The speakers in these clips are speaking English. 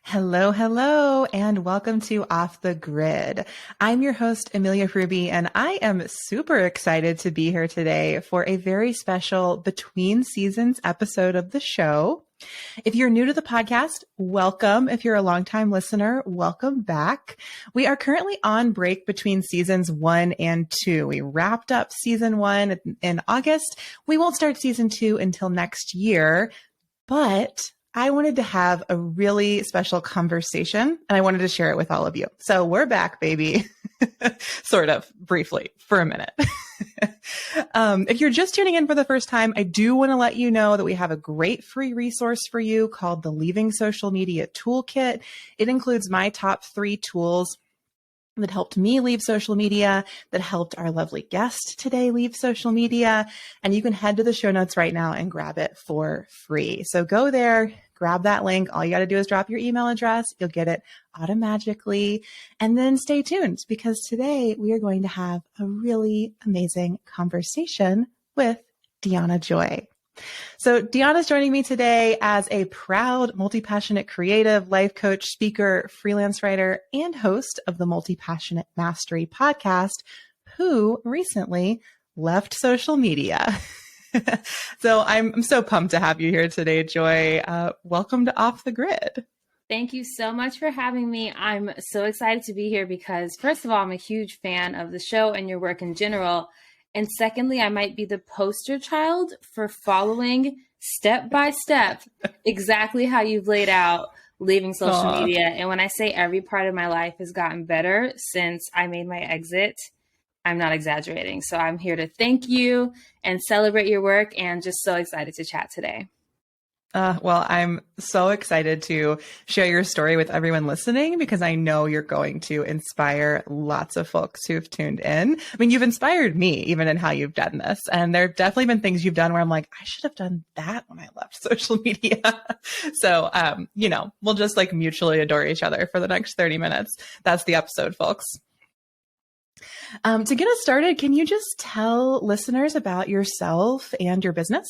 Hello, hello, and welcome to Off the Grid. I'm your host, Amelia Ruby, and I am super excited to be here today for a very special between seasons episode of the show. If you're new to the podcast, welcome. If you're a longtime listener, welcome back. We are currently on break between seasons 1 and 2. We wrapped up season 1 in August. We won't start season 2 until next year, but I wanted to have a really special conversation and I wanted to share it with all of you. So we're back, baby. Sort of briefly for a minute. If you're just tuning in for the first time, I do want to let you know that we have a great free resource for you called the Leaving Social Media Toolkit. It includes my top 3 tools that helped me leave social media, that helped our lovely guest today leave social media. And you can head to the show notes right now and grab it for free. So go there, grab that link. All you got to do is drop your email address. You'll get it automatically. And then stay tuned because today we are going to have a really amazing conversation with Deanna Joy. So Deanna's joining me today as a proud, multi-passionate creative, life coach, speaker, freelance writer, and host of the Multi-Passionate Mastery podcast, who recently left social media. So I'm so pumped to have you here today, Joy. Welcome to Off the Grid. Thank you so much for having me. I'm so excited to be here because, first of all, I'm a huge fan of the show and your work in general. And secondly, I might be the poster child for following step by step exactly how you've laid out leaving social media. And when I say every part of my life has gotten better since I made my exit, I'm not exaggerating. So I'm here to thank you and celebrate your work and just so excited to chat today. Well, I'm so excited to share your story with everyone listening because I know you're going to inspire lots of folks who've tuned in. I mean, you've inspired me even in how you've done this. And there have definitely been things you've done where I'm like, I should have done that when I left social media. So, we'll just like mutually adore each other for the next 30 minutes. That's the episode, folks. To get us started, can you just tell listeners about yourself and your business?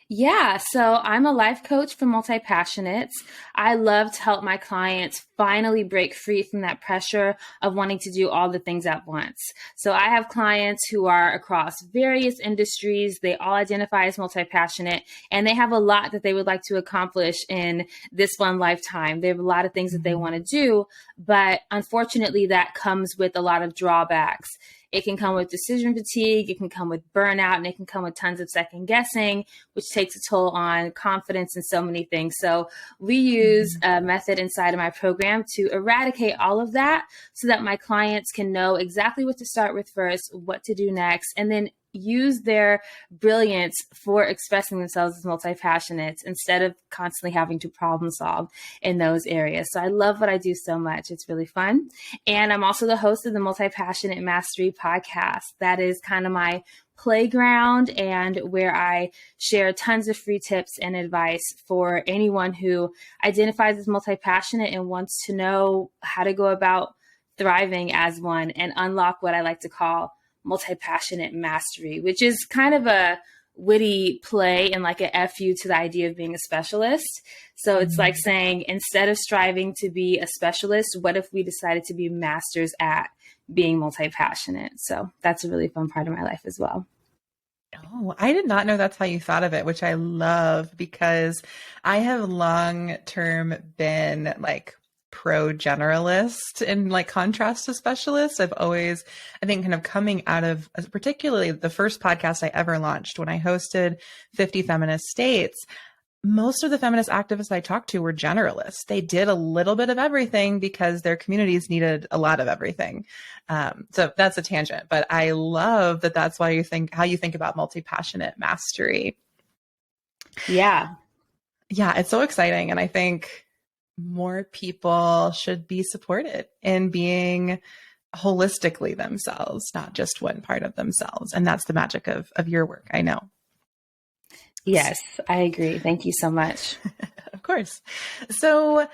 Yeah, so I'm a life coach for multi-passionates. I love to help my clients finally break free from that pressure of wanting to do all the things at once. So I have clients who are across various industries. They all identify as multi-passionate, and they have a lot that they would like to accomplish in this one lifetime. They have a lot of things that they want to do, but unfortunately that comes with a lot of drawbacks. It can come with decision fatigue, it can come with burnout, and it can come with tons of second guessing, which takes a toll on confidence and so many things. So we use a method inside of my program to eradicate all of that so that my clients can know exactly what to start with first, what to do next, and then use their brilliance for expressing themselves as multi-passionates instead of constantly having to problem solve in those areas. So I love what I do so much. It's really fun. And I'm also the host of the Multi-Passionate Mastery podcast. That is kind of my playground and where I share tons of free tips and advice for anyone who identifies as multi-passionate and wants to know how to go about thriving as one and unlock what I like to call multi-passionate mastery, which is kind of a witty play and like a FU to the idea of being a specialist. So it's like saying, instead of striving to be a specialist, what if we decided to be masters at being multi-passionate? So that's a really fun part of my life as well. Oh, I did not know that's how you thought of it, which I love because I have long-term been like pro generalist in like contrast to specialist. I've always, I think, kind of coming out of particularly the first podcast I ever launched when I hosted 50 Feminist States. Most of the feminist activists I talked to were generalists. They did a little bit of everything because their communities needed a lot of everything. So that's a tangent, but I love that that's why how you think about multi-passionate mastery. Yeah. Yeah, it's so exciting. And I think more people should be supported in being holistically themselves, not just one part of themselves. And that's the magic of your work, I know. Yes, I agree. Thank you so much. Of course. So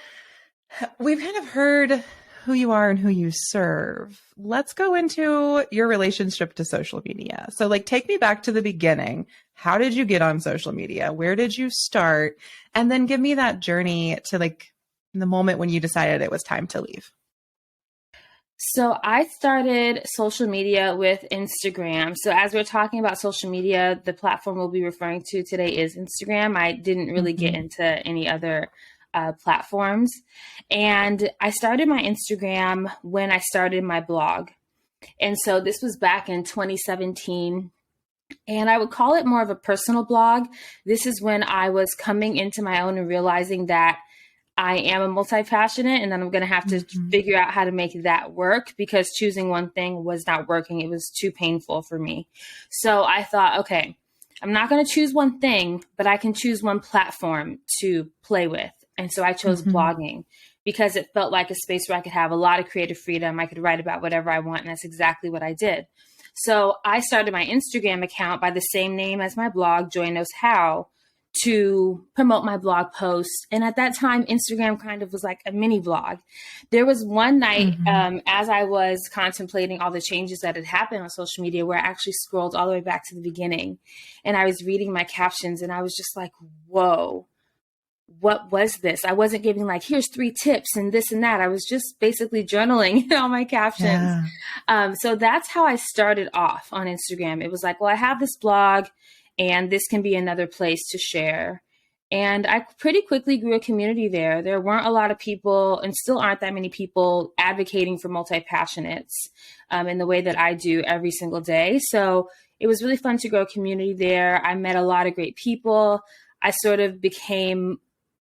we've kind of heard who you are and who you serve. Let's go into your relationship to social media. So like, take me back to the beginning. How did you get on social media? Where did you start? And then give me that journey to like the moment when you decided it was time to leave? So I started social media with Instagram. So as we're talking about social media, the platform we'll be referring to today is Instagram. I didn't really get into any other platforms. And I started my Instagram when I started my blog. And so this was back in 2017. And I would call it more of a personal blog. This is when I was coming into my own and realizing that I am a multi-passionate, and then I'm going to have to figure out how to make that work, because choosing one thing was not working. It was too painful for me. So I thought, okay, I'm not going to choose one thing, but I can choose one platform to play with. And so I chose blogging, because it felt like a space where I could have a lot of creative freedom. I could write about whatever I want. And that's exactly what I did. So I started my Instagram account by the same name as my blog, Joy Knows How, to promote my blog posts. And at that time, Instagram kind of was like a mini blog. There was one night as I was contemplating all the changes that had happened on social media, where I actually scrolled all the way back to the beginning, and I was reading my captions, and I was just like, whoa, what was this? I wasn't giving like, here's 3 tips and this and that. I was just basically journaling all my captions. Yeah. So that's how I started off on Instagram. It was like, well, I have this blog, and this can be another place to share. And I pretty quickly grew a community there. There weren't a lot of people, and still aren't that many people, advocating for multi-passionates in the way that I do every single day. So it was really fun to grow a community there. I met a lot of great people. I sort of became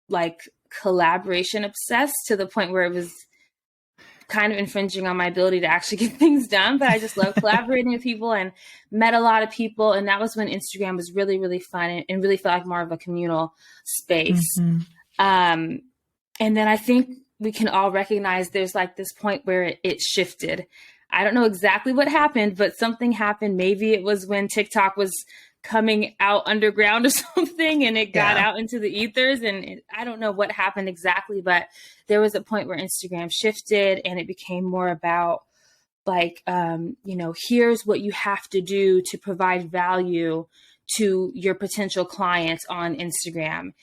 like collaboration obsessed, to the point where it was kind of infringing on my ability to actually get things done. But I just love collaborating with people, and met a lot of people. And that was when Instagram was really, really fun, and really felt like more of a communal space. And then I think we can all recognize there's like this point where it shifted. I don't know exactly what happened, but something happened. Maybe it was when TikTok was coming out underground or something, and it got out into the ethers, and I don't know what happened exactly, but there was a point where Instagram shifted, and it became more about like, here's what you have to do to provide value to your potential clients on Instagram.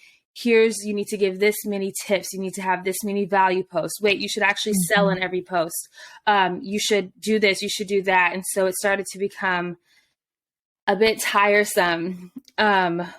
You need to give this many tips. You need to have this many value posts. Wait, you should actually sell in every post. You should do this. You should do that. And so it started to become a bit tiresome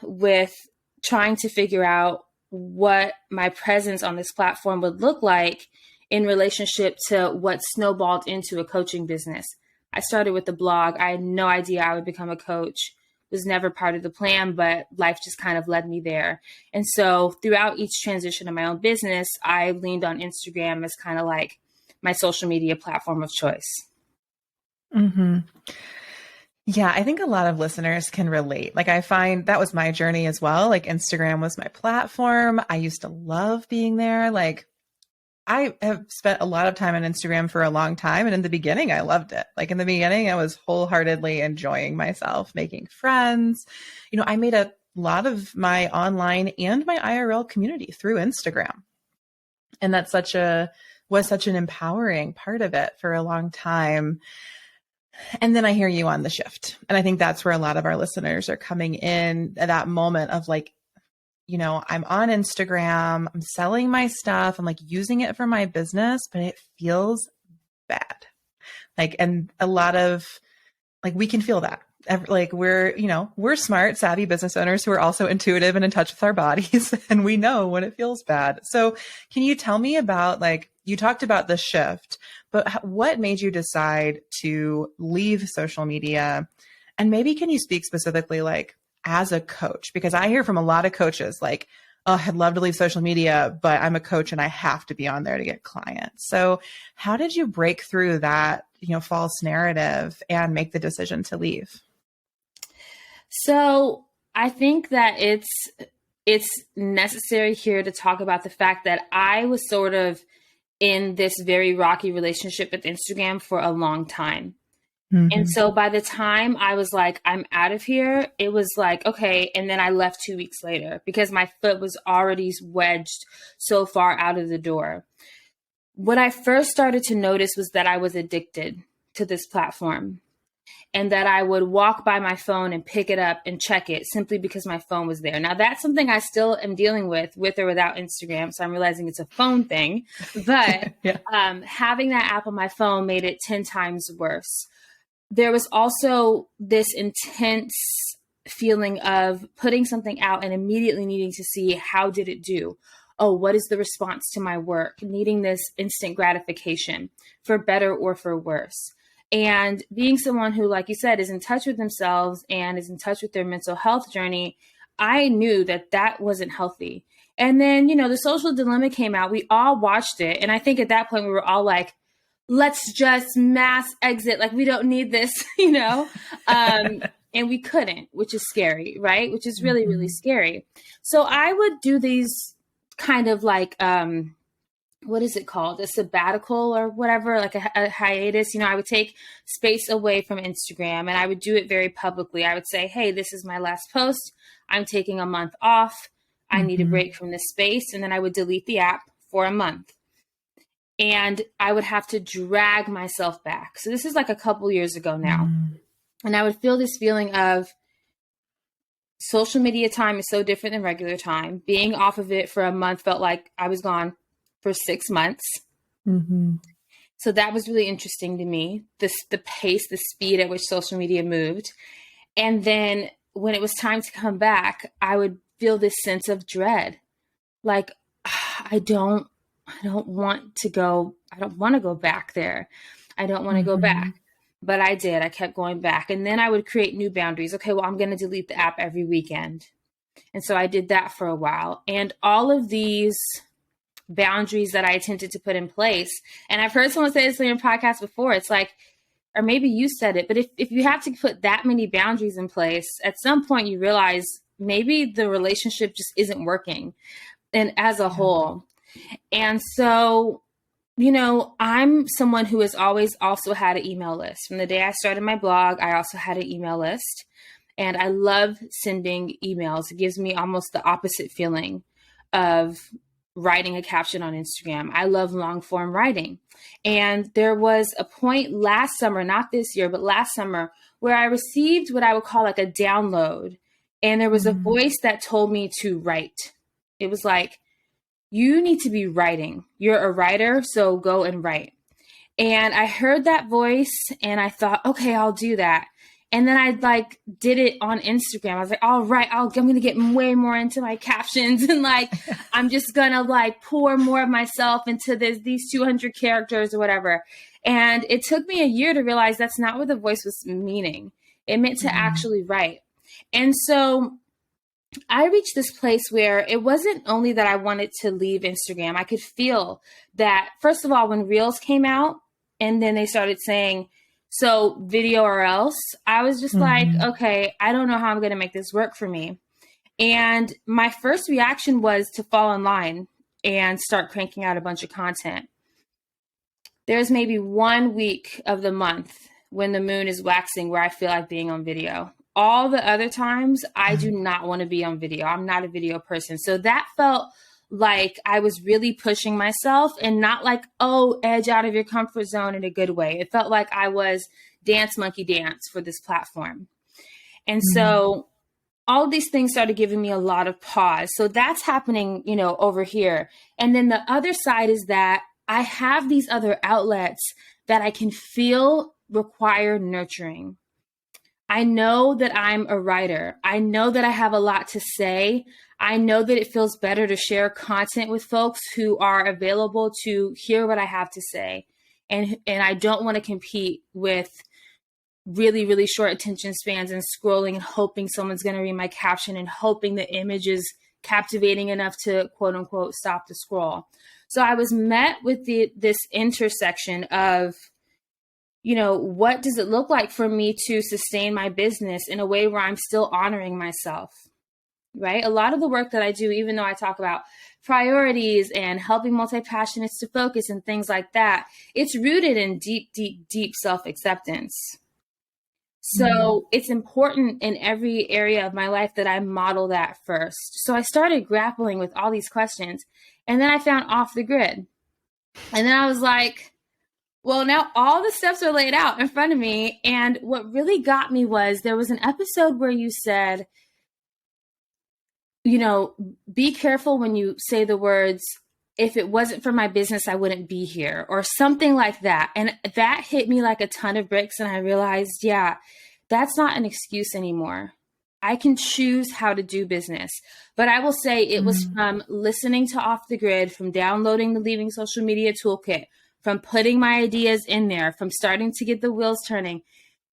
with trying to figure out what my presence on this platform would look like in relationship to what snowballed into a coaching business. I started with the blog. I had no idea I would become a coach. It was never part of the plan, but life just kind of led me there. And so throughout each transition of my own business, I leaned on Instagram as kind of like my social media platform of choice. Yeah, I think a lot of listeners can relate. Like, I find that was my journey as well. Like, Instagram was my platform. I used to love being there. Like, I have spent a lot of time on Instagram for a long time. And in the beginning, I loved it. Like, in the beginning, I was wholeheartedly enjoying myself, making friends. I made a lot of my online and my IRL community through Instagram. And that's was such an empowering part of it for a long time. And then I hear you on the shift. And I think that's where a lot of our listeners are coming in at that moment of like, I'm on Instagram, I'm selling my stuff, I'm like using it for my business, but it feels bad. Like, and a lot of like, we can feel that. Like, we're smart, savvy business owners who are also intuitive and in touch with our bodies, and we know when it feels bad. So can you tell me about, like, you talked about the shift, but what made you decide to leave social media? And maybe can you speak specifically, like, as a coach? Because I hear from a lot of coaches like, oh, I'd love to leave social media, but I'm a coach and I have to be on there to get clients. So how did you break through that, false narrative and make the decision to leave? So I think that it's necessary here to talk about the fact that I was sort of in this very rocky relationship with Instagram for a long time. And so by the time I was like, I'm out of here, it was like, okay. And then I left 2 weeks later because my foot was already wedged so far out of the door. What I first started to notice was that I was addicted to this platform. and that I would walk by my phone and pick it up and check it simply because my phone was there. Now, that's something I still am dealing with or without Instagram. So I'm realizing it's a phone thing. But Yeah. Having that app on my phone made it 10 times worse. There was also this intense feeling of putting something out and immediately needing to see, how did it do? Oh, what is the response to my work? Needing this instant gratification, for better or for worse. And being someone who, like you said, is in touch with themselves and is in touch with their mental health journey, I knew that that wasn't healthy. And then, The Social Dilemma came out. We all watched it. And I think at that point we were all like, let's just mass exit. Like, we don't need this, and we couldn't, which is scary, right? Which is really, really scary. So I would do these kind of like, what is it called? A sabbatical or whatever, like a hiatus. I would take space away from Instagram, and I would do it very publicly. I would say, hey, this is my last post. I'm taking a month off. I need a break from this space. And then I would delete the app for a month. And I would have to drag myself back. So this is like a couple years ago now. And I would feel this feeling of social media time is so different than regular time. Being off of it for a month felt like I was gone for 6 months. So that was really interesting to me, the pace, the speed at which social media moved. And then when it was time to come back, I would feel this sense of dread. Like, I don't want to go. I don't want to go back there. I don't want to go back. But I did. I kept going back. And then I would create new boundaries. Okay, well, I'm going to delete the app every weekend. And so I did that for a while. And all of these boundaries that I attempted to put in place, and I've heard someone say this on your podcast before, it's like, or maybe you said it, but if you have to put that many boundaries in place, at some point you realize maybe the relationship just isn't working, and as a whole. And so, I'm someone who has always also had an email list. From the day I started my blog, I also had an email list. And I love sending emails. It gives me almost the opposite feeling of writing a caption on Instagram. I love long form writing. And there was a point last summer, not this year, but last summer, where I received what I would call like a download. And there was a voice that told me to write. It was like, you need to be writing. You're a writer, so go and write. And I heard that voice and I thought, okay, I'll do that. And then I did it on Instagram. I was like, all right, I'm going to get way more into my captions. And I'm just going to pour more of myself into these 200 characters or whatever. And it took me a year to realize that's not what the voice was meaning. It meant to actually write. And so I reached this place where it wasn't only that I wanted to leave Instagram. I could feel that, first of all, when Reels came out and then they started saying, so video or else, I was just like, okay, I don't know how I'm going to make this work for me. And my first reaction was to fall in line and start cranking out a bunch of content. There's maybe 1 week of the month when the moon is waxing where I feel like being on video. All the other times, I do not want to be on video. I'm not a video person. So that felt like I was really pushing myself, and not like, oh, edge out of your comfort zone in a good way. It felt like I was dance monkey dance for this platform. And so all of these things started giving me a lot of pause. So that's happening, over here. And then the other side is that I have these other outlets that I can feel require nurturing. I know that I'm a writer. I know that I have a lot to say. I know that it feels better to share content with folks who are available to hear what I have to say. And I don't want to compete with really, really short attention spans and scrolling and hoping someone's going to read my caption and hoping the image is captivating enough to quote unquote stop the scroll. So I was met with this intersection of, what does it look like for me to sustain my business in a way where I'm still honoring myself, right? A lot of the work that I do, even though I talk about priorities and helping multi-passionates to focus and things like that, it's rooted in deep, deep, deep self-acceptance. So it's important in every area of my life that I model that first. So I started grappling with all these questions, and then I found Off the Grid. And then I was like, Well, now all the steps are laid out in front of me. And what really got me was there was an episode where you said, you know, be careful when you say the words, if it wasn't for my business, I wouldn't be here, or something like that. And that hit me like a ton of bricks. And I realized, yeah, that's not an excuse anymore. I can choose how to do business. But I will say it was from listening to Off the Grid, from downloading the Leaving Social Media Toolkit, from putting my ideas in there, from starting to get the wheels turning,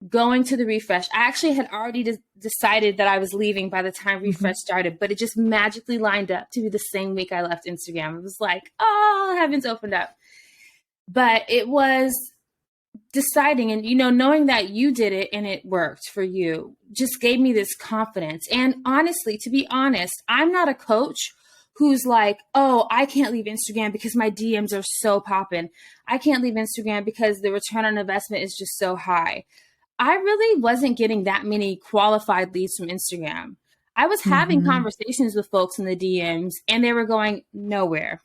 going to the refresh. I actually had already decided that I was leaving by the time refresh started, but it just magically lined up to be the same week I left Instagram. It was like, oh, heavens opened up. But it was deciding and, you know, knowing that you did it and it worked for you just gave me this confidence. And honestly, to be honest, I'm not a coach who's like, oh, I can't leave Instagram because my DMs are so popping. I can't leave Instagram because the return on investment is just so high. I really wasn't getting that many qualified leads from Instagram. I was having conversations with folks in the DMs and they were going nowhere.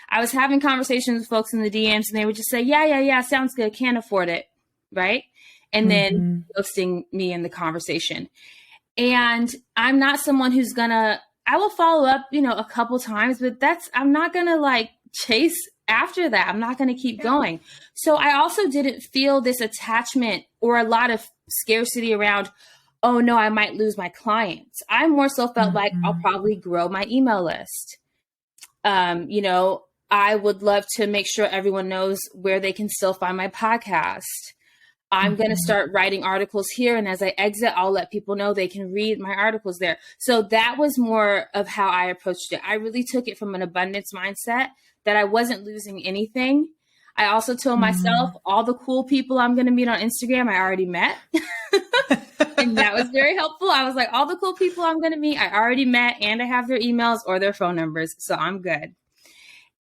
I was having conversations with folks in the DMs and they would just say, yeah, sounds good. Can't afford it. Right. And then ghosting me in the conversation. And I'm not someone who's I will follow up, you know, a couple times, but I'm not going to like chase after that. I'm not going to keep going. So I also didn't feel this attachment or a lot of scarcity around, oh no, I might lose my clients. I more so felt like I'll probably grow my email list. You know, I would love to make sure everyone knows where they can still find my podcast. I'm going to start writing articles here. And as I exit, I'll let people know they can read my articles there. So that was more of how I approached it. I really took it from an abundance mindset that I wasn't losing anything. I also told myself all the cool people I'm going to meet on Instagram, I already met. And that was very helpful. I was like, all the cool people I'm going to meet, I already met, and I have their emails or their phone numbers. So I'm good.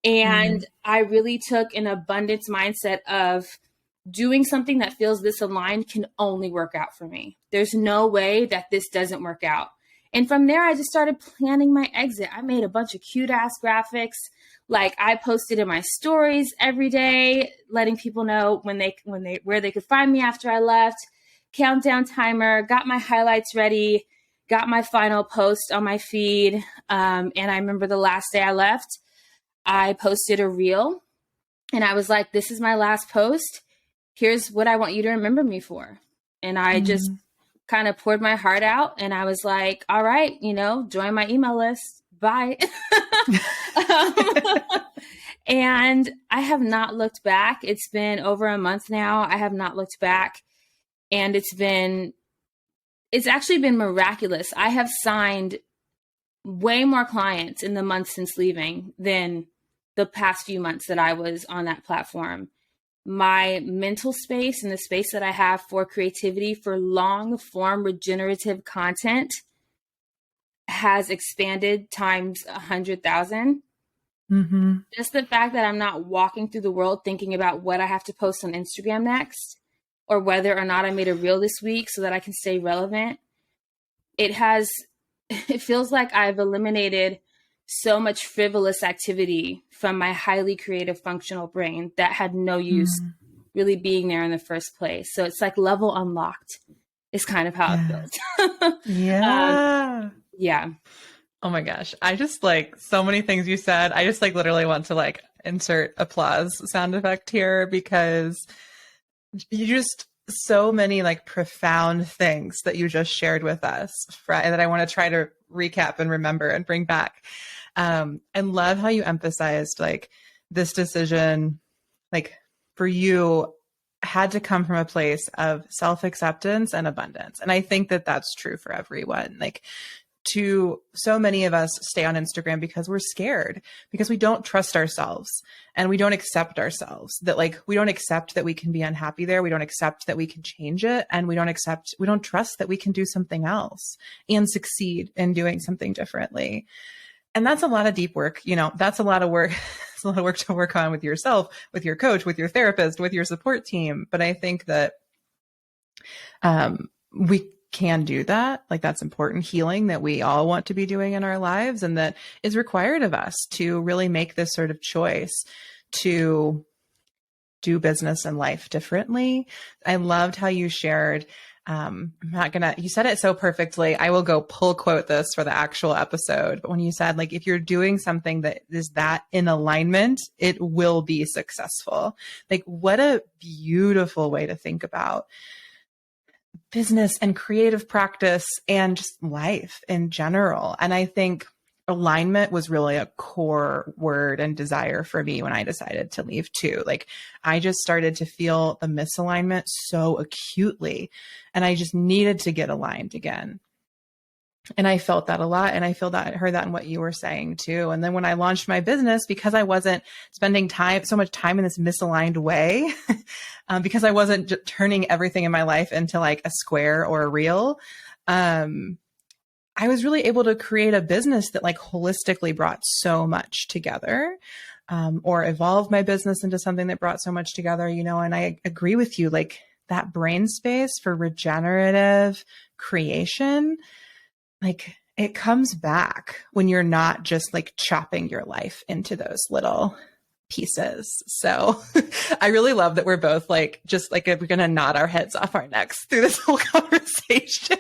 And I really took an abundance mindset of doing something that feels this aligned can only work out for me. There's no way that this doesn't work out. And from there, I just started planning my exit. I made a bunch of cute ass graphics. Like I posted in my stories every day, letting people know where they could find me after I left. Countdown timer, got my highlights ready, got my final post on my feed. And I remember the last day I left, I posted a reel and I was like, this is my last post. Here's what I want you to remember me for. And I just kind of poured my heart out and I was like, all right, you know, join my email list. Bye. And I have not looked back. It's been over a month now. I have not looked back. And it's actually been miraculous. I have signed way more clients in the month since leaving than the past few months that I was on that platform. My mental space and the space that I have for creativity, for long form regenerative content has expanded times 100,000. Just the fact that I'm not walking through the world thinking about what I have to post on Instagram next, or whether or not I made a reel this week so that I can stay relevant. It feels like I've eliminated so much frivolous activity from my highly creative functional brain that had no use really being there in the first place. So it's like level unlocked is kind of how it feels. Yeah. Oh my gosh. I just like so many things you said. I just like literally want to like insert applause sound effect here because you just so many like profound things that you just shared with us that I want to try to recap and remember and bring back. And love how you emphasized like this decision, like for you had to come from a place of self-acceptance and abundance. And I think that that's true for everyone. Like so many of us stay on Instagram because we're scared, because we don't trust ourselves and we don't accept ourselves, that like, we don't accept that we can be unhappy there. We don't accept that we can change it. And we don't trust that we can do something else and succeed in doing something differently. And that's a lot of deep work. You know, that's a lot of work. It's a lot of work to work on with yourself, with your coach, with your therapist, with your support team. But I think that we can do that. Like that's important healing that we all want to be doing in our lives. And that is required of us to really make this sort of choice to do business and life differently. I loved how you shared. You said it so perfectly. I will go pull quote this for the actual episode. But when you said, like, if you're doing something that is that in alignment, it will be successful. Like, what a beautiful way to think about business and creative practice and just life in general. And I think alignment was really a core word and desire for me when I decided to leave too. Like, I just started to feel the misalignment so acutely, and I just needed to get aligned again. And I felt that a lot. And I heard that in what you were saying too. And then when I launched my business, because I wasn't spending so much time in this misaligned way, because I wasn't turning everything in my life into like a square or a reel, I was really able to create a business that like holistically brought so much together, or evolve my business into something that brought so much together, and I agree with you, like that brain space for regenerative creation, like it comes back when you're not just like chopping your life into those little pieces. So I really love that we're both like, just like, we're going to nod our heads off our necks through this whole conversation.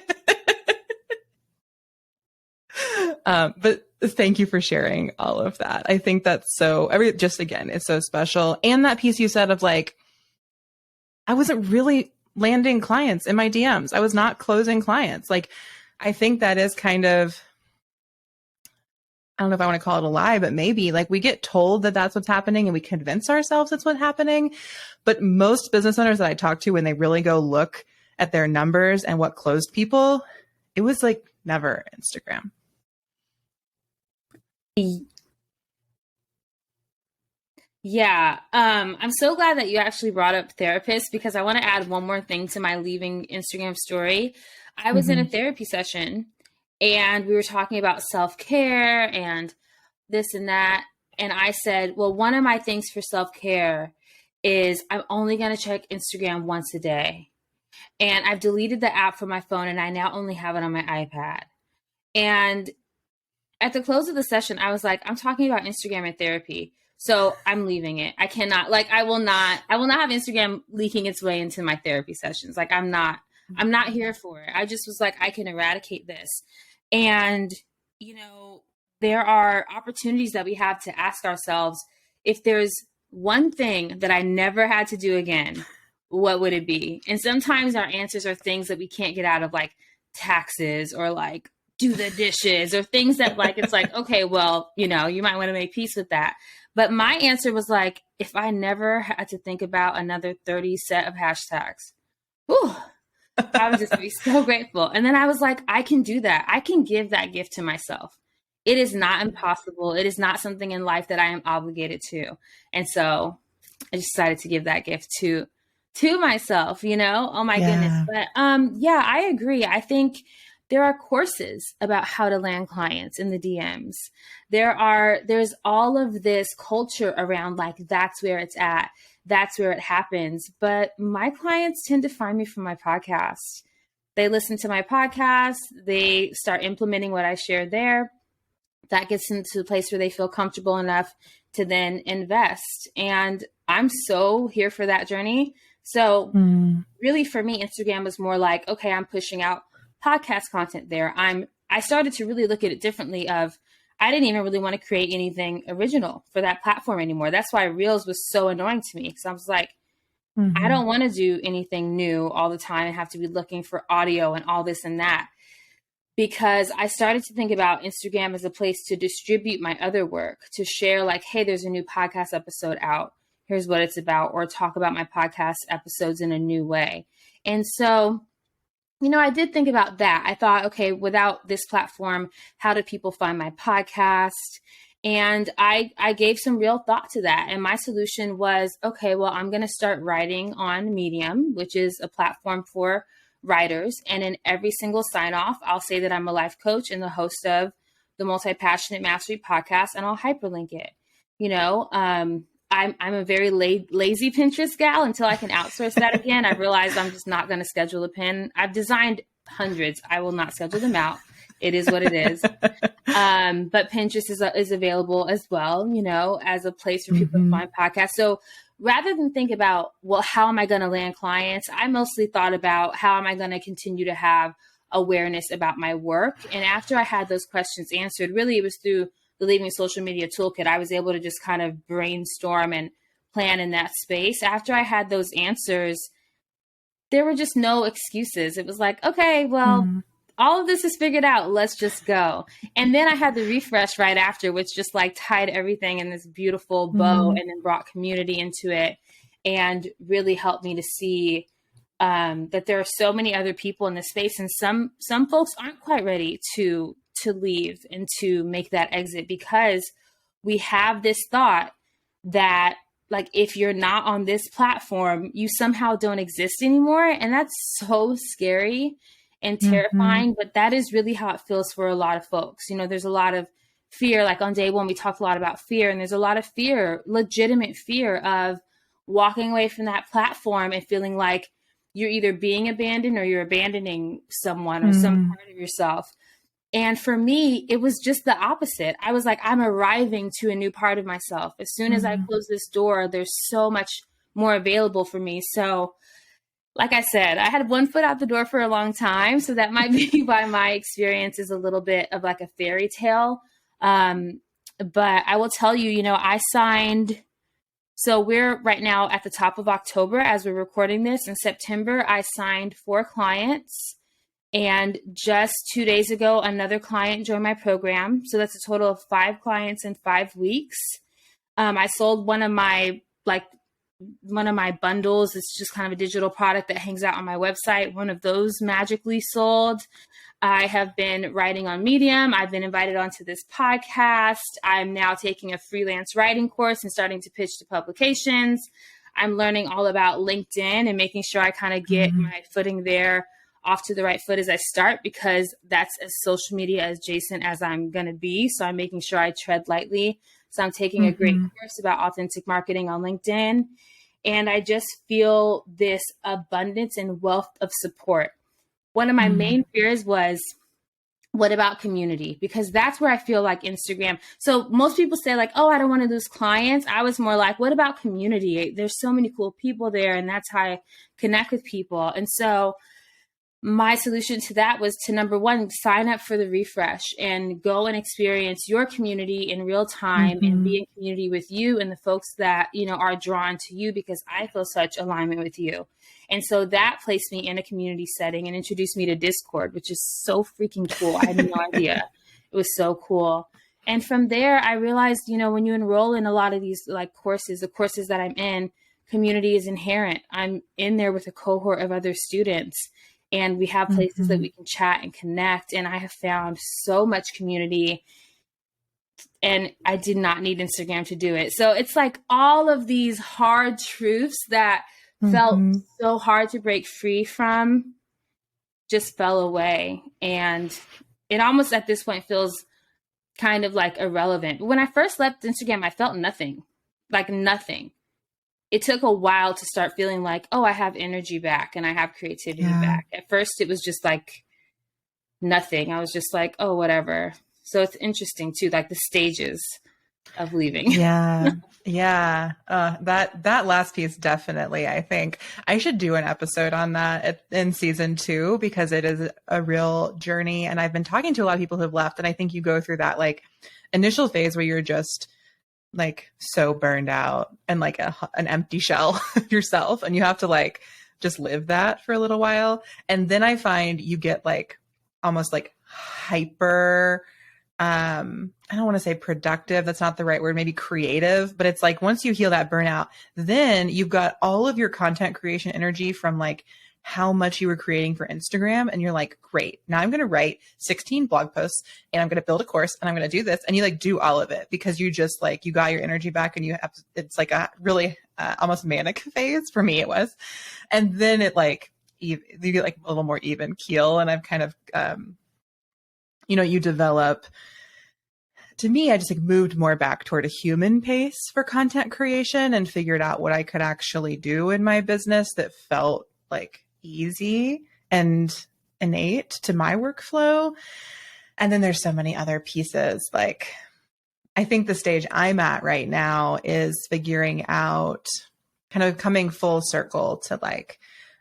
But thank you for sharing all of that. I think that's again, it's so special. And that piece you said of like, I wasn't really landing clients in my DMs. I was not closing clients. Like, I think that is kind of, I don't know if I want to call it a lie, but maybe like we get told that that's what's happening and we convince ourselves that's what's happening. But most business owners that I talk to, when they really go look at their numbers and what closed people, it was like never Instagram. Yeah. I'm so glad that you actually brought up therapists, because I want to add one more thing to my leaving Instagram story. I was in a therapy session and we were talking about self-care and this and that. And I said, well, one of my things for self-care is I'm only going to check Instagram once a day. And I've deleted the app from my phone and I now only have it on my iPad. And at the close of the session, I was like, I'm talking about Instagram and therapy. So I'm leaving it. I cannot, like, I will not have Instagram leaking its way into my therapy sessions. Like, I'm not here for it. I just was like, I can eradicate this. And, there are opportunities that we have to ask ourselves, if there's one thing that I never had to do again, what would it be? And sometimes our answers are things that we can't get out of, like taxes or like do the dishes or things that like, it's like, okay, well, you might want to make peace with that. But my answer was like, if I never had to think about another 30 set of hashtags, whew, I would just be so grateful. And then I was like, I can do that. I can give that gift to myself. It is not impossible. It is not something in life that I am obligated to. And so I decided to give that gift to myself, oh my goodness. But yeah, I agree. I think there are courses about how to land clients in the DMs. There's all of this culture around like, that's where it's at. That's where it happens. But my clients tend to find me from my podcast. They listen to my podcast. They start implementing what I share there. That gets into the place where they feel comfortable enough to then invest. And I'm so here for that journey. So really for me, Instagram was more like, okay, I'm pushing out podcast content there. I started to really look at it differently of, I didn't even really want to create anything original for that platform anymore. That's why Reels was so annoying to me. Because I was like, I don't want to do anything new all the time and have to be looking for audio and all this and that. Because I started to think about Instagram as a place to distribute my other work, to share like, hey, there's a new podcast episode out. Here's what it's about, or talk about my podcast episodes in a new way. And so, I did think about that. I thought, okay, without this platform, how do people find my podcast? And I gave some real thought to that. And my solution was, okay, well, I'm going to start writing on Medium, which is a platform for writers. And in every single sign off, I'll say that I'm a life coach and the host of the Multi-Passionate Mastery podcast, and I'll hyperlink it. I'm a very lazy Pinterest gal until I can outsource that again. I realized I'm just not going to schedule a pin. I've designed hundreds. I will not schedule them out. It is what it is. But Pinterest is available as well, as a place for people to find podcasts. So rather than think about, well, how am I going to land clients? I mostly thought about how am I going to continue to have awareness about my work. And after I had those questions answered, really it was through the Leaving Social Media Toolkit, I was able to just kind of brainstorm and plan in that space. After I had those answers, there were just no excuses. It was like, okay, well, all of this is figured out. Let's just go. And then I had the refresh right after, which just like tied everything in this beautiful bow and then brought community into it and really helped me to see that there are so many other people in this space, and some folks aren't quite ready to leave and to make that exit, because we have this thought that, like, if you're not on this platform, you somehow don't exist anymore. And that's so scary and terrifying, but that is really how it feels for a lot of folks. You know, there's a lot of fear, like on day one, we talked a lot about fear, and there's a lot of fear, legitimate fear of walking away from that platform and feeling like you're either being abandoned or you're abandoning someone or some part of yourself. And for me, it was just the opposite. I was like, I'm arriving to a new part of myself. As soon as I close this door, there's so much more available for me. So like I said, I had one foot out the door for a long time. So that might be why my experience is a little bit of like a fairy tale. But I will tell you, you know, I signed. So we're right now at the top of October as we're recording this. In September, I signed 4 clients. And just 2 days ago, another client joined my program. So that's a total of 5 clients in 5 weeks. I sold one of my bundles. It's just kind of a digital product that hangs out on my website. One of those magically sold. I have been writing on Medium. I've been invited onto this podcast. I'm now taking a freelance writing course and starting to pitch to publications. I'm learning all about LinkedIn and making sure I kind of get my footing there off to the right foot as I start, because that's as social media adjacent as I'm going to be. So I'm making sure I tread lightly. So I'm taking a great course about authentic marketing on LinkedIn. And I just feel this abundance and wealth of support. One of my main fears was, what about community? Because that's where I feel like Instagram. So most people say like, oh, I don't want to lose clients. I was more like, what about community? There's so many cool people there, and that's how I connect with people. And so my solution to that was to, number one, sign up for the refresh and go and experience your community in real time and be in community with you and the folks that, you know, are drawn to you, because I feel such alignment with you. And so that placed me in a community setting and introduced me to Discord, which is so freaking cool. I had no idea. It was so cool. And from there, I realized, you know, when you enroll in a lot of these like courses, the courses that I'm in, community is inherent. I'm in there with a cohort of other students, and we have places that we can chat and connect. And I have found so much community, and I did not need Instagram to do it. So it's like all of these hard truths that felt so hard to break free from just fell away. And it almost at this point feels kind of like irrelevant. When I first left Instagram, I felt nothing, like nothing. It took a while to start feeling like, oh, I have energy back and I have creativity back. At first, it was just like nothing. I was just like, oh, whatever. So it's interesting too, like the stages of leaving. Yeah. That last piece, definitely. I think I should do an episode on that in season 2, because it is a real journey. And I've been talking to a lot of people who have left, and I think you go through that like initial phase where you're just like so burned out and like an empty shell of yourself, and you have to like just live that for a little while. And then I find you get like almost like hyper, I don't want to say productive. That's not the right word. Maybe creative, but it's like, once you heal that burnout, then you've got all of your content creation energy from like how much you were creating for Instagram. And you're like, great, now I'm going to write 16 blog posts, and I'm going to build a course, and I'm going to do this. And you like do all of it because you just like, you got your energy back, and you have, it's like a really almost manic phase. For me, it was. And then it like, you get like a little more even keel. And I've kind of, you know, you develop, to me, I just like moved more back toward a human pace for content creation and figured out what I could actually do in my business that felt like easy and innate to my workflow. And then there's so many other pieces. Like, I think the stage I'm at right now is figuring out kind of coming full circle to like,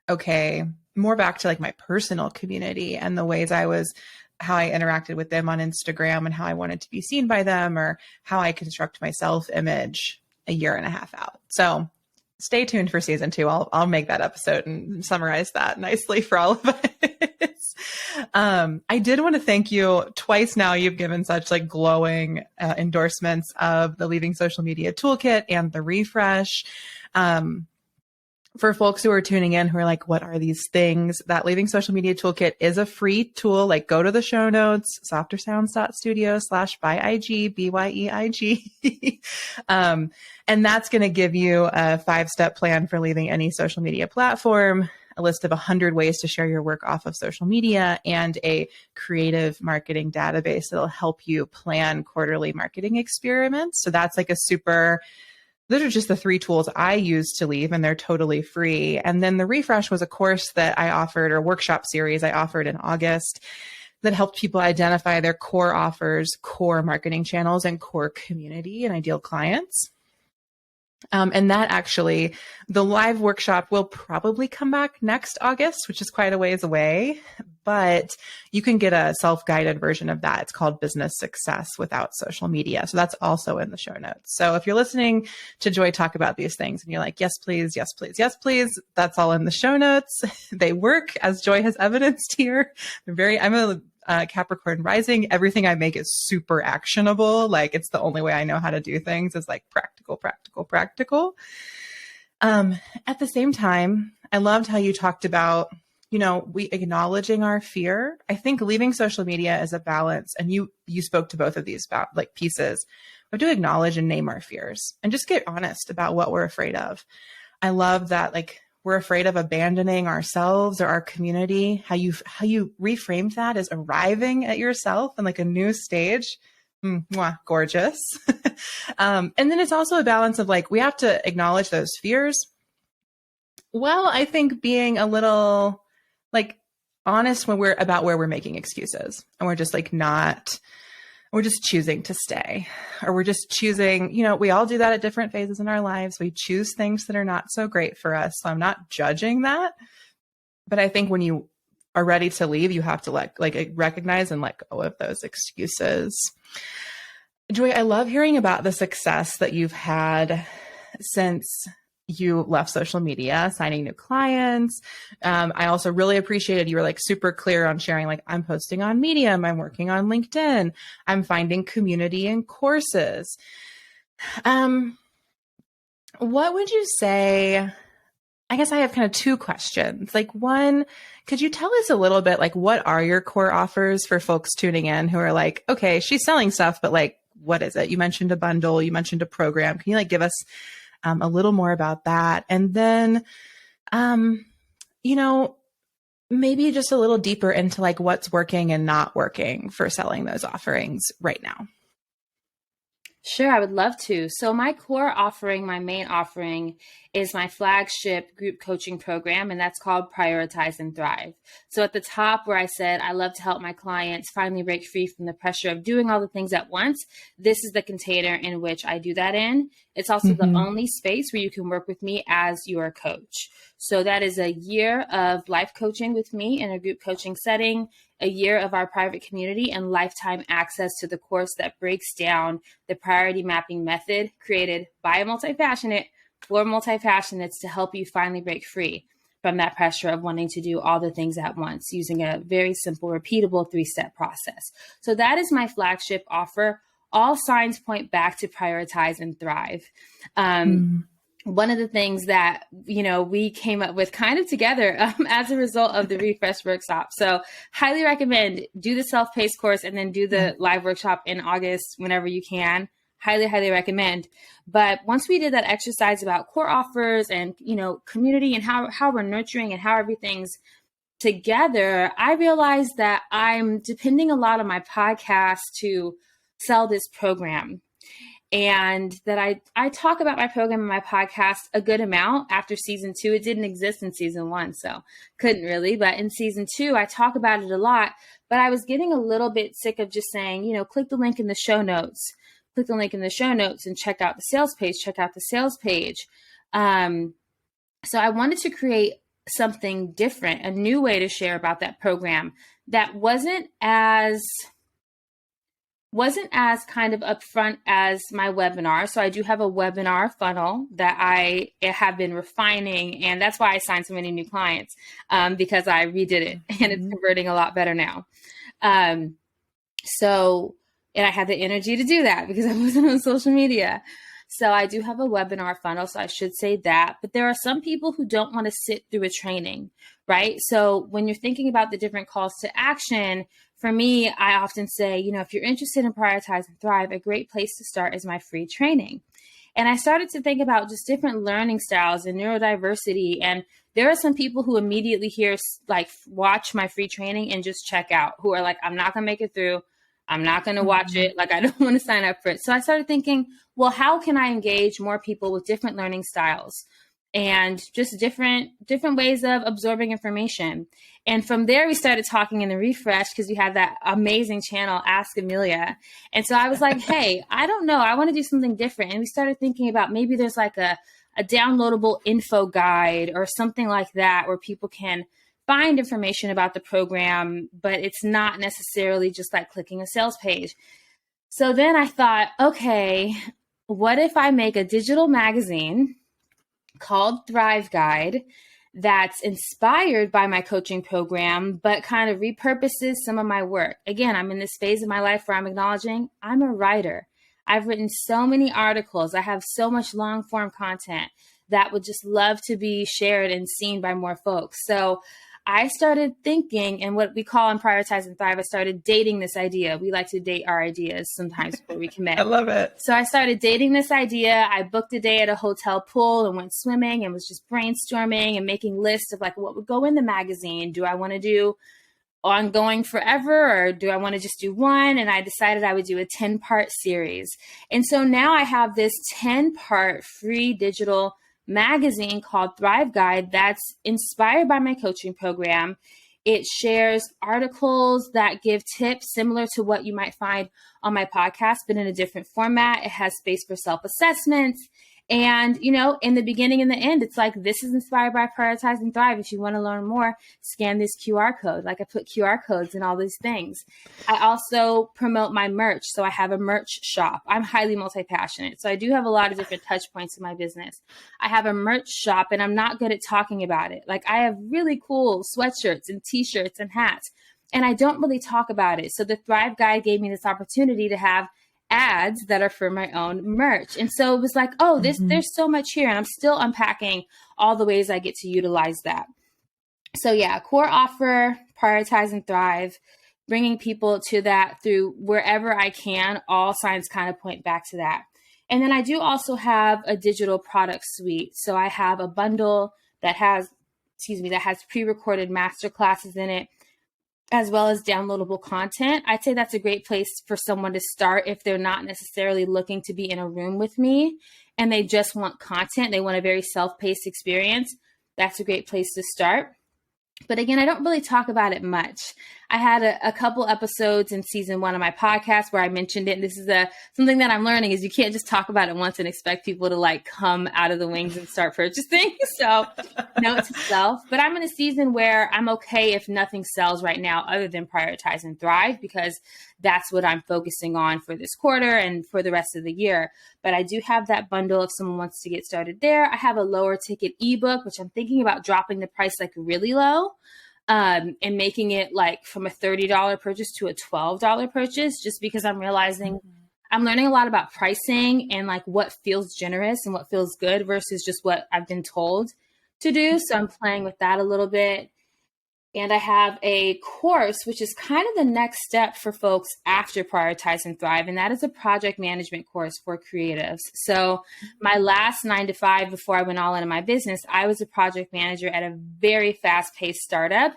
okay, more back to like my personal community and the ways how I interacted with them on Instagram and how I wanted to be seen by them, or how I construct my self image a year and a half out. So stay tuned for season 2. I'll make that episode and summarize that nicely for all of us. I did want to thank you twice now. You've given such like glowing endorsements of the Leaving Social Media Toolkit and the refresh. For folks who are tuning in who are like, what are these things? That Leaving Social Media Toolkit is a free tool. Like, go to the show notes, softersounds.studio/byeig, BYEIG. And that's going to give you a 5-step plan for leaving any social media platform, a list of 100 ways to share your work off of social media, and a creative marketing database that'll help you plan quarterly marketing experiments. So that's like those are just the 3 tools I use to leave, and they're totally free. And then the refresh was a course that I offered, or workshop series I offered in August, that helped people identify their core offers, core marketing channels, and core community and ideal clients. And that actually, the live workshop will probably come back next August, which is quite a ways away, but you can get a self-guided version of that. It's called Business Success Without Social Media. So that's also in the show notes. So if you're listening to Joy talk about these things and you're like, yes, please, yes, please, yes, please, that's all in the show notes. They work, as Joy has evidenced here. I'm a Capricorn rising. Everything I make is super actionable. Like, it's the only way I know how to do things is like practical, practical, practical. At the same time, I loved how you talked about, we acknowledging our fear. I think leaving social media is a balance. And you spoke to both of these about like pieces. We have to acknowledge and name our fears and just get honest about what we're afraid of. I love that, like, we're afraid of abandoning ourselves or our community. How you reframed that as arriving at yourself in like a new stage. Mwah, gorgeous. And then it's also a balance of like, we have to acknowledge those fears. Well, I think being a little like honest when we're making excuses, and we're just like we're just choosing to stay, or we're just choosing, we all do that at different phases in our lives. We choose things that are not so great for us. So I'm not judging that. But I think when you are ready to leave, you have to recognize and let go of those excuses. Joy, I love hearing about the success that you've had since you left social media, signing new clients. I also really appreciated you were like super clear on sharing, like, I'm posting on Medium, I'm working on LinkedIn, I'm finding community in courses. What would you say? I guess I have kind of 2 questions. Like, one, could you tell us a little bit, like, what are your core offers for folks tuning in who are like, okay, she's selling stuff, but like, what is it? You mentioned a bundle, you mentioned a program. Can you like give us a little more about that? And then, maybe just a little deeper into like what's working and not working for selling those offerings right now. Sure, I would love to. So my core offering, my main offering, is my flagship group coaching program, and that's called Prioritize and Thrive. So at the top where I said I love to help my clients finally break free from the pressure of doing all the things at once, this is the container in which I do that in. It's also the only space where you can work with me as your coach. So that is a year of life coaching with me in a group coaching setting, a year of our private community, and lifetime access to the course that breaks down the priority mapping method created by a multi-passionate for multi-passionates to help you finally break free from that pressure of wanting to do all the things at once using a very simple, repeatable 3-step process. So that is my flagship offer. All signs point back to Prioritize and Thrive. One of the things that, we came up with kind of together as a result of the refresh workshop. So highly recommend do the self-paced course and then do the live workshop in August whenever you can. Highly, highly recommend. But once we did that exercise about core offers and, community and how we're nurturing and how everything's together, I realized that I'm depending a lot on my podcast to sell this program. And that I talk about my program and my podcast a good amount after season 2. It didn't exist in season 1, so couldn't really. But in season 2, I talk about it a lot. But I was getting a little bit sick of just saying, click the link in the show notes. Click the link in the show notes and check out the sales page. So I wanted to create something different, a new way to share about that program that wasn't as kind of upfront as my webinar. So I do have a webinar funnel that I have been refining, and that's why I signed so many new clients, because I redid it and it's converting a lot better now. And I had the energy to do that because I wasn't on social media. So I do have a webinar funnel, so I should say that. But there are some people who don't want to sit through a training, right? So when you're thinking about the different calls to action, for me, I often say, if you're interested in Prioritize and Thrive, a great place to start is my free training. And I started to think about just different learning styles and neurodiversity. And there are some people who immediately watch my free training and just check out, who are like, I'm not going to make it through. I'm not going to watch it. Like, I don't want to sign up for it. So I started thinking, well, how can I engage more people with different learning styles and just different ways of absorbing information? And from there, we started talking in the refresh because you had that amazing channel, Ask Amelia. And so I was like, hey, I don't know. I want to do something different. And we started thinking about maybe there's like a downloadable info guide or something like that where people can find information about the program, but it's not necessarily just like clicking a sales page. So then I thought, okay, what if I make a digital magazine called Thrive Guide that's inspired by my coaching program, but kind of repurposes some of my work? Again, I'm in this phase of my life where I'm acknowledging I'm a writer. I've written so many articles. I have so much long form content that would just love to be shared and seen by more folks. So I started thinking, and what we call in Prioritize and Thrive, I started dating this idea. We like to date our ideas sometimes before we commit. I love it. So I started dating this idea. I booked a day at a hotel pool and went swimming and was just brainstorming and making lists of like what would go in the magazine. Do I want to do ongoing forever, or do I want to just do one? And I decided I would do a 10-part series. And so now I have this 10-part free digital magazine called Thrive Guide that's inspired by my coaching program. It shares articles that give tips similar to what you might find on my podcast, but in a different format. It has space for self-assessments. And, in the beginning and the end, it's like, this is inspired by Prioritize and Thrive. If you want to learn more, scan this QR code. Like, I put QR codes in all these things. I also promote my merch. So I have a merch shop. I'm highly multi-passionate. So I do have a lot of different touch points in my business. I have a merch shop, and I'm not good at talking about it. Like, I have really cool sweatshirts and t-shirts and hats, and I don't really talk about it. So the Thrive Guide gave me this opportunity to have ads that are for my own merch. And so it was like, oh, there's so much here. And I'm still unpacking all the ways I get to utilize that. So yeah, core offer, Prioritize and Thrive, bringing people to that through wherever I can. All signs kind of point back to that. And then I do also have a digital product suite. So I have a bundle that has pre-recorded master classes in it, as well as downloadable content. I'd say that's a great place for someone to start if they're not necessarily looking to be in a room with me and they just want content. They want a very self-paced experience. That's a great place to start. But again, I don't really talk about it much. I had a couple episodes in season 1 of my podcast where I mentioned it. And this is something that I'm learning is you can't just talk about it once and expect people to like come out of the wings and start purchasing. So note to self. But I'm in a season where I'm okay if nothing sells right now other than Prioritize and Thrive, because that's what I'm focusing on for this quarter and for the rest of the year. But I do have that bundle if someone wants to get started there. I have a lower ticket ebook, which I'm thinking about dropping the price like really low. And making it like from a $30 purchase to a $12 purchase, just because I'm realizing I'm learning a lot about pricing and like what feels generous and what feels good versus just what I've been told to do. So I'm playing with that a little bit. And I have a course, which is kind of the next step for folks after Prioritize and Thrive. And that is a project management course for creatives. So my last 9 to 5 before I went all into my business, I was a project manager at a very fast-paced startup.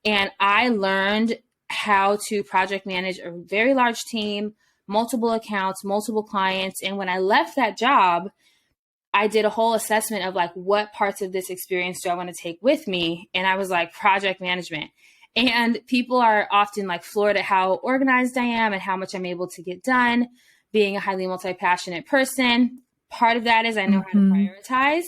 And I learned how to project manage a very large team, multiple accounts, multiple clients. And when I left that job, I did a whole assessment of like, what parts of this experience do I want to take with me? And I was like, project management. And people are often like floored at how organized I am and how much I'm able to get done, being a highly multi-passionate person. Part of that is I know how to prioritize.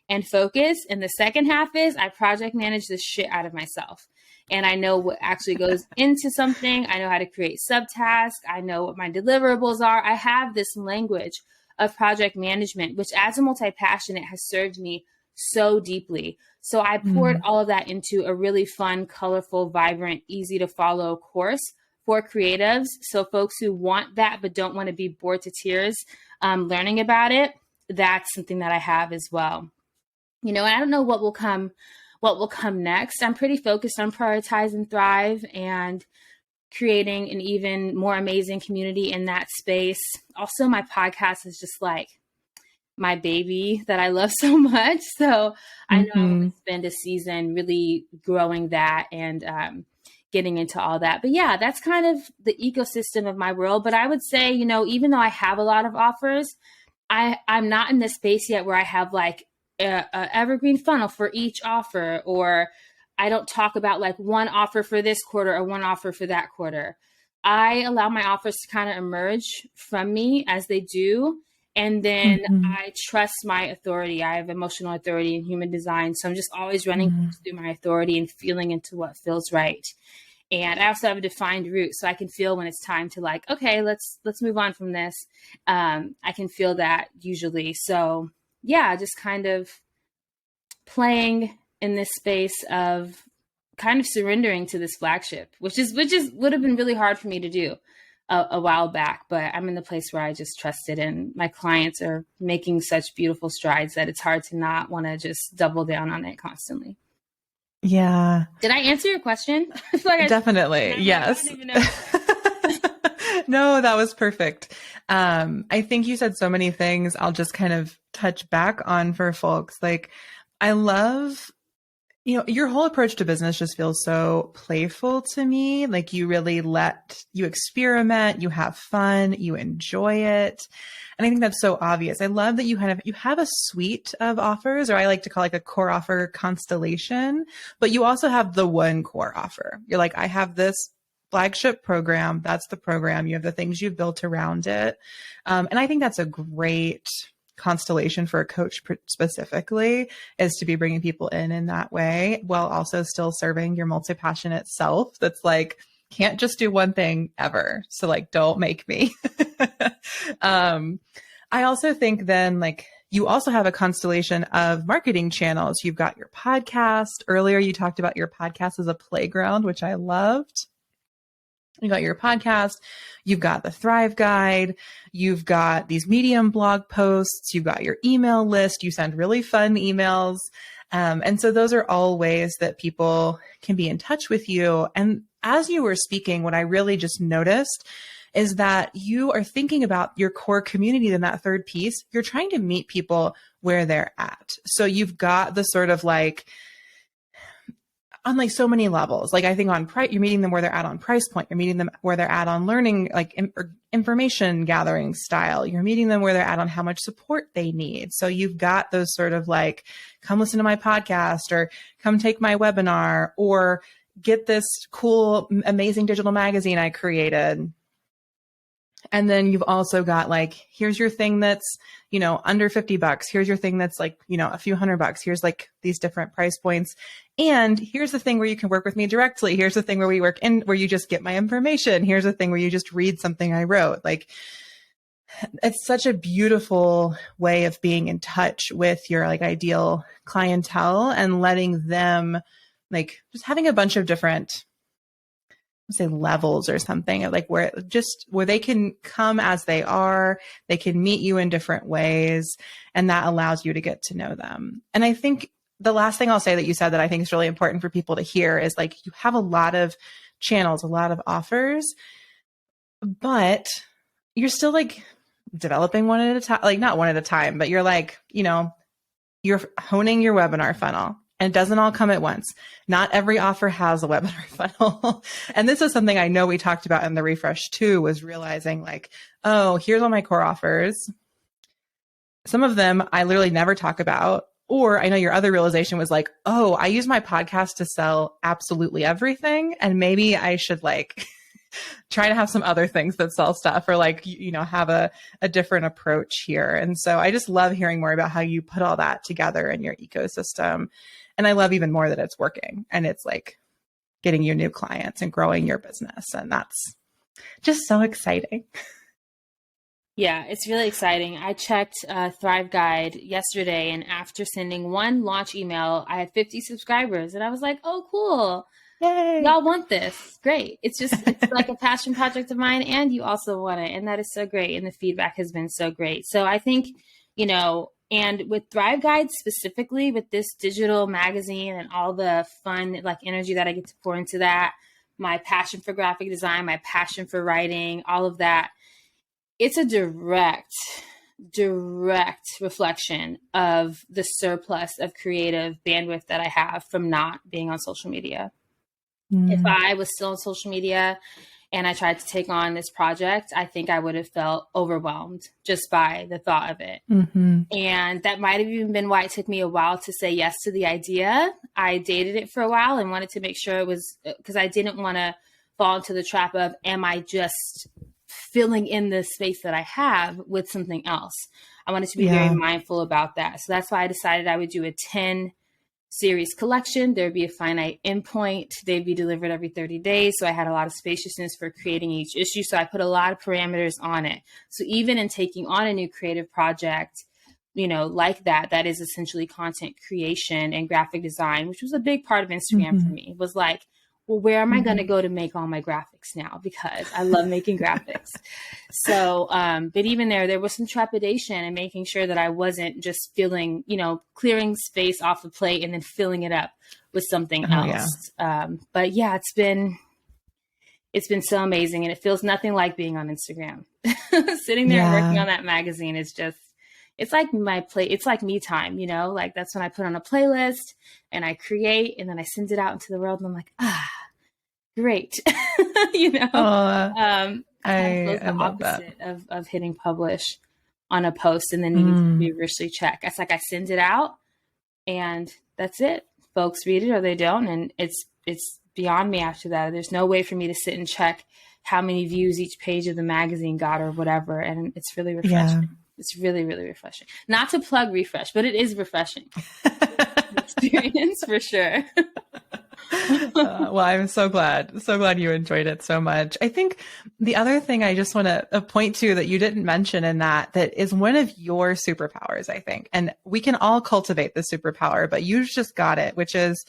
and focus. And the second half is I project manage the shit out of myself. And I know what actually goes into something. I know how to create subtasks. I know what my deliverables are. I have this language of project management, which as a multi-passionate has served me so deeply. So I poured all of that into a really fun, colorful, vibrant, easy to follow course for creatives. So folks who want that but don't want to be bored to tears learning about it, that's something that I have as well. And I don't know what will come next. I'm pretty focused on Prioritize and Thrive and creating an even more amazing community in that space. Also, my podcast is just like my baby that I love so much. So I know I'm going to spend a season really growing that and getting into all that. But yeah, that's kind of the ecosystem of my world. But I would say, even though I have a lot of offers, I'm not in this space yet where I have like a evergreen funnel for each offer, or I don't talk about like one offer for this quarter or one offer for that quarter. I allow my offers to kind of emerge from me as they do. And then I trust my authority. I have emotional authority in human design. So I'm just always running through my authority and feeling into what feels right. And I also have a defined route, so I can feel when it's time to like, okay, let's move on from this. I can feel that usually. So yeah, just kind of playing in this space of kind of surrendering to this flagship, which would have been really hard for me to do a while back, but I'm in the place where I just trust it, and my clients are making such beautiful strides that it's hard to not want to just double down on it constantly. Yeah. Did I answer your question? I feel like Definitely. Yes. No, that was perfect. I think you said so many things. I'll just kind of touch back on for folks. Like, I love, your whole approach to business just feels so playful to me. Like, you really you experiment, you have fun, you enjoy it. And I think that's so obvious. I love that you have a suite of offers, or I like to call like a core offer constellation, but you also have the one core offer. You're like, I have this flagship program. That's the program. You have the things you've built around it. And I think that's a great constellation for a coach specifically, is to be bringing people in that way, while also still serving your multi-passionate self. That's like, can't just do one thing ever. So like, don't make me. I also think then like, you also have a constellation of marketing channels. You've got your podcast. Earlier, you talked about your podcast as a playground, which I loved. You got your podcast, you've got the Thrive Guide, you've got these Medium blog posts, you've got your email list, you send really fun emails. And so those are all ways that people can be in touch with you. And as you were speaking, what I really just noticed is that you are thinking about your core community in that third piece. You're trying to meet people where they're at. So you've got the sort of like, on like so many levels. Like I think on price, you're meeting them where they're at on price point. You're meeting them where they're at on learning, like information gathering style. You're meeting them where they're at on how much support they need. So you've got those sort of like, come listen to my podcast, or come take my webinar, or get this cool, amazing digital magazine I created. And then you've also got like, here's your thing that's, under $50. Here's your thing that's like, a few $100. Here's like these different price points. And here's the thing where you can work with me directly. Here's the thing where we work in, where you just get my information. Here's the thing where you just read something I wrote. Like, it's such a beautiful way of being in touch with your like ideal clientele, and letting them like, just having a bunch of different, say, levels or something, like where they can come as they are, they can meet you in different ways, and that allows you to get to know them. And I think the last thing I'll say that you said that I think is really important for people to hear is like, you have a lot of channels, a lot of offers, but you're still like developing one at a time, like not one at a time, but you're like, you're honing your webinar funnel. And it doesn't all come at once. Not every offer has a webinar funnel. And this is something I know we talked about in the refresh too, was realizing like, oh, here's all my core offers. Some of them I literally never talk about. Or I know your other realization was like, oh, I use my podcast to sell absolutely everything. And maybe I should like try to have some other things that sell stuff, or like, have a different approach here. And so I just love hearing more about how you put all that together in your ecosystem. And I love even more that it's working and it's like getting you new clients and growing your business. And that's just so exciting. Yeah, it's really exciting. I checked Thrive Guide yesterday, and after sending one launch email, I had 50 subscribers, and I was like, oh, cool. Yay. Y'all want this. Great. It's like a passion project of mine, and you also want it. And that is so great. And the feedback has been so great. So I think, and with Thrive Guide specifically, with this digital magazine and all the fun, like energy that I get to pour into that, my passion for graphic design, my passion for writing, all of that, it's a direct reflection of the surplus of creative bandwidth that I have from not being on social media. If I was still on social media and I tried to take on this project, I think I would have felt overwhelmed just by the thought of it. Mm-hmm. And that might have even been why it took me a while to say yes to the idea. I dated it for a while and wanted to make sure it was, because I didn't want to fall into the trap of, am I just filling in the space that I have with something else? I wanted to be very mindful about that. So that's why I decided I would do a 10 series collection. There'd be a finite endpoint. They'd be delivered every 30 days. So I had a lot of spaciousness for creating each issue. So I put a lot of parameters on it. So even in taking on a new creative project, like that is essentially content creation and graphic design, which was a big part of Instagram for me. It was like, well, where am I going to go to make all my graphics now? Because I love making graphics. So, but even there was some trepidation and making sure that I wasn't just filling, clearing space off the plate and then filling it up with something else. Yeah. But yeah, it's been so amazing. And it feels nothing like being on Instagram. Sitting there and working on that magazine is just, it's like it's like me time, like that's when I put on a playlist and I create and then I send it out into the world and I'm like, great. I love opposite that. Of hitting publish on a post and then needing to feverishly check. It's like I send it out and that's it. Folks read it or they don't. And it's beyond me after that. There's no way for me to sit and check how many views each page of the magazine got or whatever. And it's really refreshing. Yeah. It's really, really refreshing. Not to plug Refresh, but it is refreshing. Experience for sure. Well, I'm so glad you enjoyed it so much. I think the other thing I just want to point to that you didn't mention in that is one of your superpowers, I think, and we can all cultivate the superpower, but you just got it, which is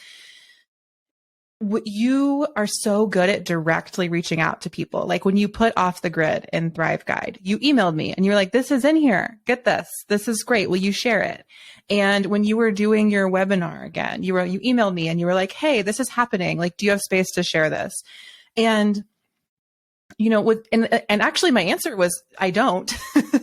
you are so good at directly reaching out to people. Like when you put Off the Grid in Thrive Guide, you emailed me and you're like, this is in here. Get this. This is great. Will you share it? And when you were doing your webinar again, you emailed me and you were like, hey, this is happening. Like, do you have space to share this? And and actually my answer was, I don't.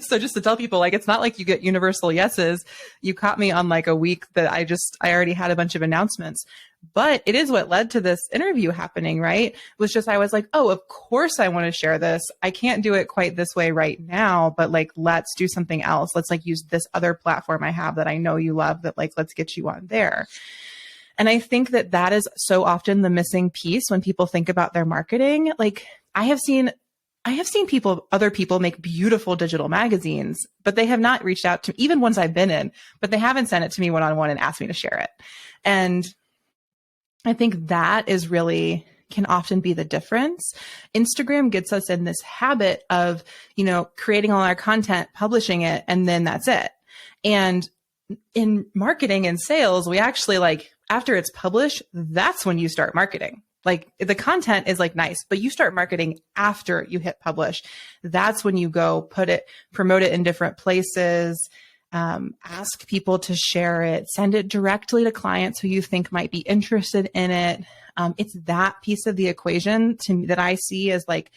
So just to tell people, like, it's not like you get universal yeses. You caught me on like a week that I already had a bunch of announcements, but it is what led to this interview happening, right? It was just, I was like, oh, of course I want to share this. I can't do it quite this way right now, but like, let's do something else. Let's like use this other platform I have that I know you love, that like, let's get you on there. And I think that is so often the missing piece when people think about their marketing. Like I have seen other people make beautiful digital magazines, but they have not reached out to even ones I've been in, but they haven't sent it to me one-on-one and asked me to share it. And I think that is really can often be the difference. Instagram gets us in this habit of, creating all our content, publishing it, and then that's it. And in marketing and sales, we actually like, after it's published, that's when you start marketing. Like the content is like nice, but you start marketing after you hit publish. That's when you go promote it in different places, ask people to share it, send it directly to clients who you think might be interested in it. It's that piece of the equation to me that I see as like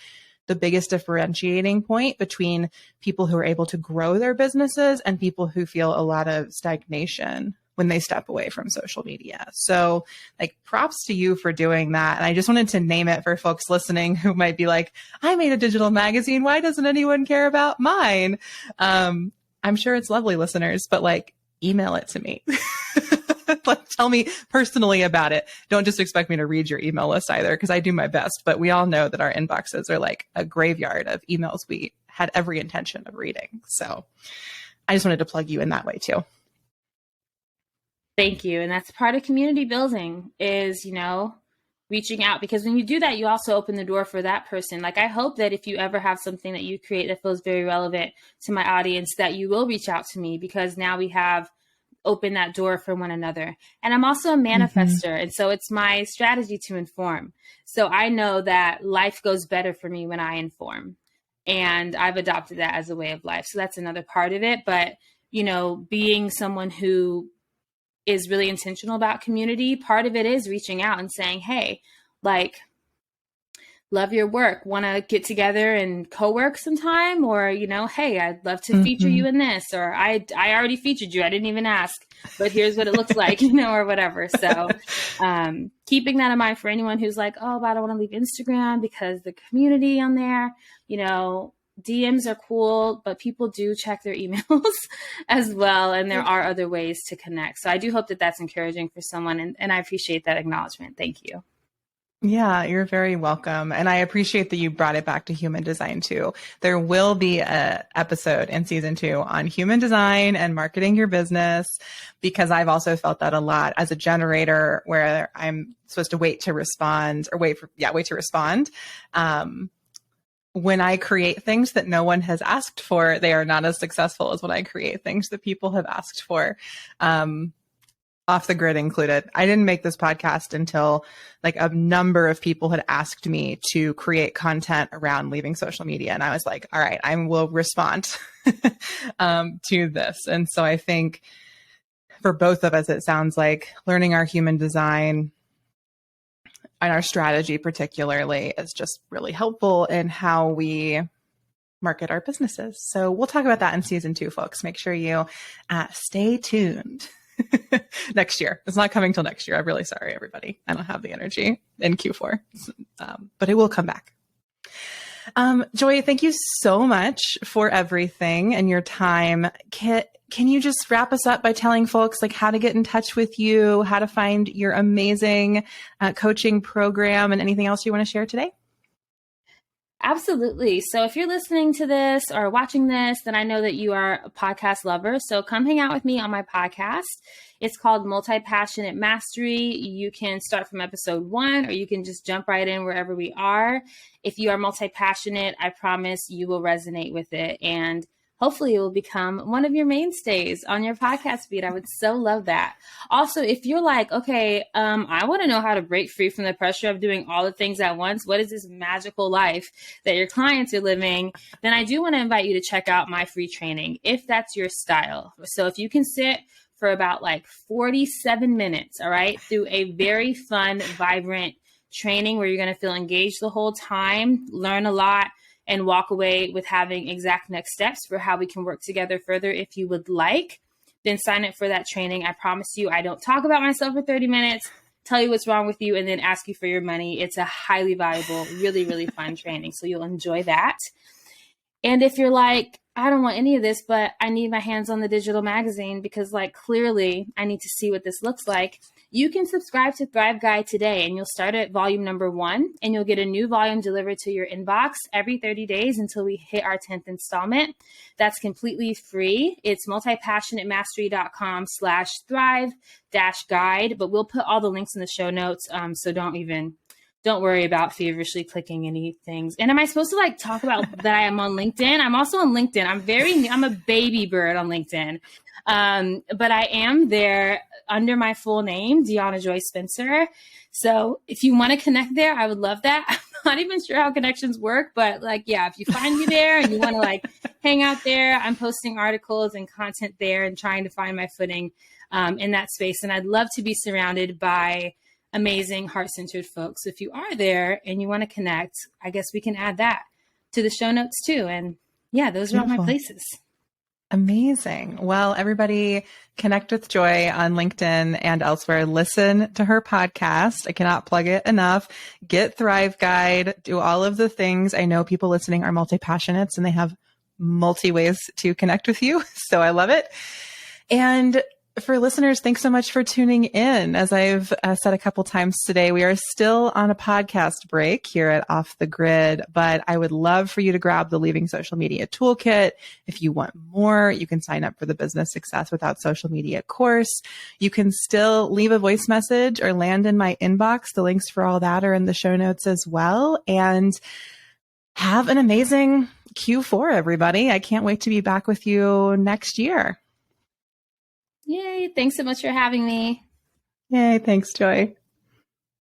the biggest differentiating point between people who are able to grow their businesses and people who feel a lot of stagnation when they step away from social media. So like props to you for doing that. And I just wanted to name it for folks listening who might be like, I made a digital magazine. Why doesn't anyone care about mine? I'm sure it's lovely, listeners, but like email it to me. Like, tell me personally about it. Don't just expect me to read your email list either, because I do my best. But we all know that our inboxes are like a graveyard of emails we had every intention of reading. So I just wanted to plug you in that way too. Thank you. And that's part of community building is, reaching out, because when you do that, you also open the door for that person. Like, I hope that if you ever have something that you create that feels very relevant to my audience, that you will reach out to me, because now we have opened that door for one another. And I'm also a manifester. And so it's my strategy to inform. So I know that life goes better for me when I inform. And I've adopted that as a way of life. So that's another part of it. But, being someone who is really intentional about community, part of it is reaching out and saying, hey, like, love your work, want to get together and co-work sometime? Or, hey, I'd love to feature you in this, or I already featured you, I didn't even ask, but here's what it looks like, or whatever. So keeping that in mind for anyone who's like, oh, but I don't want to leave Instagram because the community on there, DMs are cool, but people do check their emails as well. And there are other ways to connect. So I do hope that that's encouraging for someone. And I appreciate that acknowledgement. Thank you. Yeah, you're very welcome. And I appreciate that you brought it back to human design too. There will be an episode in season 2 on human design and marketing your business, because I've also felt that a lot as a generator, where I'm supposed to wait to respond. When I create things that no one has asked for, they are not as successful as when I create things that people have asked for. Off the Grid included. I didn't make this podcast until like a number of people had asked me to create content around leaving social media. And I was like, all right, I will respond to this. And so I think for both of us, it sounds like learning our human design and our strategy particularly is just really helpful in how we market our businesses. So we'll talk about that in season 2, folks. Make sure you stay tuned. Next year. It's not coming till next year. I'm really sorry, everybody. I don't have the energy in Q4, but it will come back. Joy, thank you so much for everything and your time. Can you just wrap us up by telling folks like how to get in touch with you, how to find your amazing coaching program, and anything else you want to share today? Absolutely. So if you're listening to this or watching this, then I know that you are a podcast lover. So come hang out with me on my podcast. It's called Multi-Passionate Mastery. You can start from episode 1, or you can just jump right in wherever we are. If you are multi-passionate, I promise you will resonate with it. And hopefully it will become one of your mainstays on your podcast feed. I would so love that. Also, if you're like, okay, I want to know how to break free from the pressure of doing all the things at once. What is this magical life that your clients are living? Then I do want to invite you to check out my free training, if that's your style. So if you can sit for about like 47 minutes, all right, through a very fun, vibrant training where you're going to feel engaged the whole time, learn a lot, and walk away with having exact next steps for how we can work together further. If you would like, then sign up for that training. I promise you, I don't talk about myself for 30 minutes, tell you what's wrong with you, and then ask you for your money. It's a highly valuable, really, really fun training. So you'll enjoy that. And if you're like, I don't want any of this, but I need my hands on the digital magazine because like clearly I need to see what this looks like, you can subscribe to Thrive Guide today, and you'll start at volume number 1, and you'll get a new volume delivered to your inbox every 30 days until we hit our 10th installment. That's completely free. It's multipassionatemastery.com/thrive-guide, but we'll put all the links in the show notes. So don't worry about feverishly clicking any things. And am I supposed to like talk about that I am on LinkedIn? I'm also on LinkedIn. I'm a baby bird on LinkedIn. But I am there under my full name, Deanna Joy Spencer. So if you want to connect there, I would love that. I'm not even sure how connections work, but like, yeah, if you find me there and you want to like hang out there, I'm posting articles and content there and trying to find my footing in that space. And I'd love to be surrounded by amazing heart-centered folks. So if you are there and you want to connect, I guess we can add that to the show notes too. And yeah, those are all my places. Amazing. Well, everybody connect with Joy on LinkedIn and elsewhere. Listen to her podcast. I cannot plug it enough. Get Thrive Guide. Do all of the things. I know people listening are multi-passionates and they have multi ways to connect with you. So I love it. And For listeners, thanks so much for tuning in. As I've said a couple times today, we are still on a podcast break here at Off the Grid, but I would love for you to grab the Leaving Social Media Toolkit. If you want more, you can sign up for the Business Success Without Social Media course. You can still leave a voice message or land in my inbox. The links for all that are in the show notes as well. And have an amazing Q4, everybody. I can't wait to be back with you next year. Yay. Thanks so much for having me. Yay. Thanks, Joy.